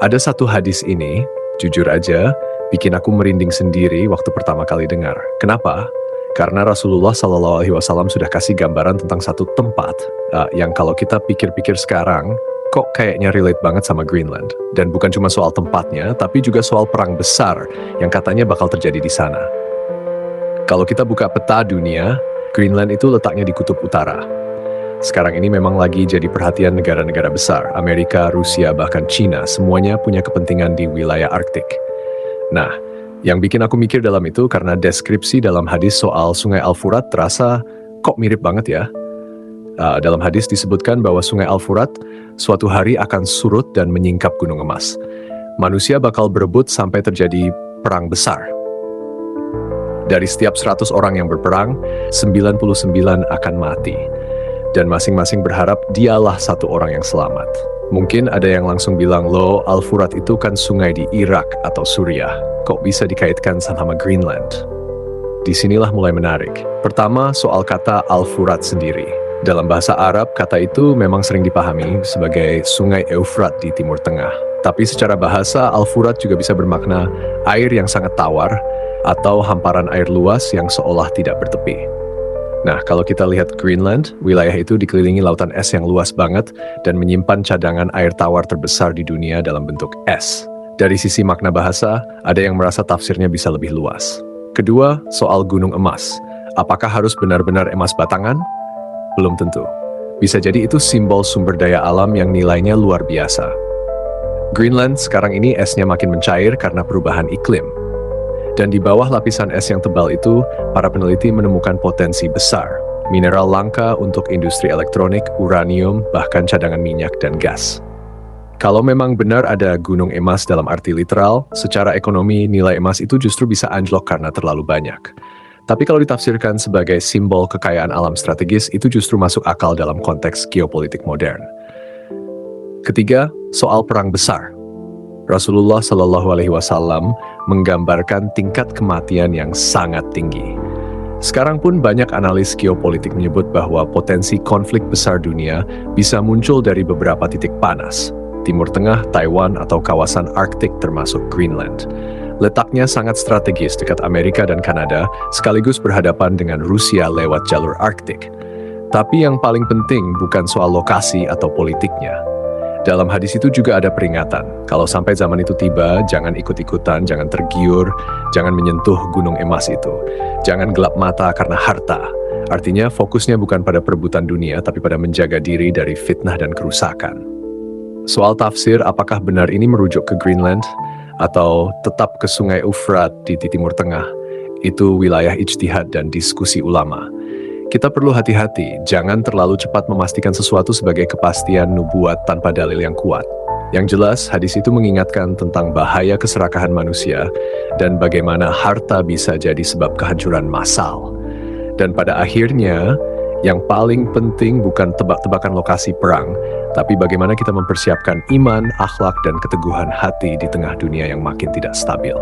Ada satu hadis ini, jujur aja, bikin aku merinding sendiri waktu pertama kali dengar. Kenapa? Karena Rasulullah Shallallahu Alaihi Wasallam sudah kasih gambaran tentang satu tempat yang kalau kita pikir-pikir sekarang, kok kayaknya relate banget sama Greenland. Dan bukan cuma soal tempatnya, tapi juga soal perang besar yang katanya bakal terjadi di sana. Kalau kita buka peta dunia, Greenland itu letaknya di kutub utara. Sekarang ini memang lagi jadi perhatian negara-negara besar. Amerika, Rusia, bahkan Cina, semuanya punya kepentingan di wilayah Arktik. Nah, yang bikin aku mikir dalam itu karena deskripsi dalam hadis soal Sungai Al-Furat terasa kok mirip banget ya. Dalam hadis disebutkan bahwa Sungai Al-Furat suatu hari akan surut dan menyingkap Gunung Emas. Manusia bakal berebut sampai terjadi perang besar. Dari setiap 100 orang yang berperang, 99 akan mati. Dan masing-masing berharap dialah satu orang yang selamat. Mungkin ada yang langsung bilang, loh, Al-Furat itu kan sungai di Irak atau Suriah. Kok bisa dikaitkan sama Greenland? Disinilah mulai menarik. Pertama, soal kata Al-Furat sendiri. Dalam bahasa Arab, kata itu memang sering dipahami sebagai sungai Eufrat di Timur Tengah. Tapi secara bahasa, Al-Furat juga bisa bermakna air yang sangat tawar atau hamparan air luas yang seolah tidak bertepi. Nah, kalau kita lihat Greenland, wilayah itu dikelilingi lautan es yang luas banget dan menyimpan cadangan air tawar terbesar di dunia dalam bentuk es. Dari sisi makna bahasa, ada yang merasa tafsirnya bisa lebih luas. Kedua, soal gunung emas. Apakah harus benar-benar emas batangan? Belum tentu. Bisa jadi itu simbol sumber daya alam yang nilainya luar biasa. Greenland sekarang ini esnya makin mencair karena perubahan iklim. Dan di bawah lapisan es yang tebal itu, para peneliti menemukan potensi besar. Mineral langka untuk industri elektronik, uranium, bahkan cadangan minyak dan gas. Kalau memang benar ada gunung emas dalam arti literal, secara ekonomi nilai emas itu justru bisa anjlok karena terlalu banyak. Tapi kalau ditafsirkan sebagai simbol kekayaan alam strategis, itu justru masuk akal dalam konteks geopolitik modern. Ketiga, soal perang besar. Rasulullah Shallallahu Alaihi Wasallam menggambarkan tingkat kematian yang sangat tinggi. Sekarang pun banyak analis geopolitik menyebut bahwa potensi konflik besar dunia bisa muncul dari beberapa titik panas. Timur Tengah, Taiwan, atau kawasan Arktik termasuk Greenland. Letaknya sangat strategis dekat Amerika dan Kanada, sekaligus berhadapan dengan Rusia lewat jalur Arktik. Tapi yang paling penting bukan soal lokasi atau politiknya. Dalam hadis itu juga ada peringatan, kalau sampai zaman itu tiba, jangan ikut-ikutan, jangan tergiur, jangan menyentuh gunung emas itu. Jangan gelap mata karena harta. Artinya fokusnya bukan pada perebutan dunia, tapi pada menjaga diri dari fitnah dan kerusakan. Soal tafsir, apakah benar ini merujuk ke Greenland, atau tetap ke Sungai Eufrat di Timur Tengah? Itu wilayah ijtihad dan diskusi ulama. Kita perlu hati-hati, jangan terlalu cepat memastikan sesuatu sebagai kepastian nubuat tanpa dalil yang kuat. Yang jelas, hadis itu mengingatkan tentang bahaya keserakahan manusia dan bagaimana harta bisa jadi sebab kehancuran massal. Dan pada akhirnya, yang paling penting bukan tebak-tebakan lokasi perang, tapi bagaimana kita mempersiapkan iman, akhlak, dan keteguhan hati di tengah dunia yang makin tidak stabil.